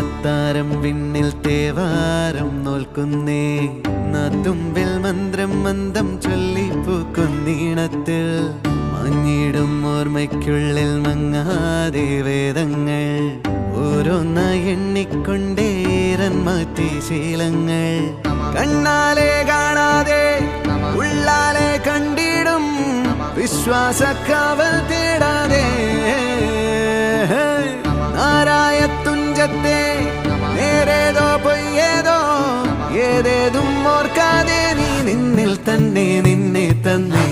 അത്താരം വിണ്ണിൽ തേവാരം നോൽക്കുന്നേ നാത്തുമ്പിൽ മന്ത്രം മന്ദം ചൊല്ലിപ്പൂക്കുന്നീണത്തിൽ മഞ്ഞിടും ഓർമ്മയ്ക്കുള്ളിൽ മങ്ങാതെ വേദങ്ങൾ ഓരോന്നായി എണ്ണിക്കൊണ്ടേരൻ മാറ്റി ശീലങ്ങൾ കണ്ണാലെ കാണാതെ ഉള്ളാലെ കണ്ടിടും വിശ്വാസക്കാവൽ തേടാതെ നാരായ തുഞ്ചത്തെ നേരേതോ പൊയ്യേതോ ഏതേതും ഓർക്കാതെ നീ നിന്നിൽ തന്നെ നിന്നെ തന്നെ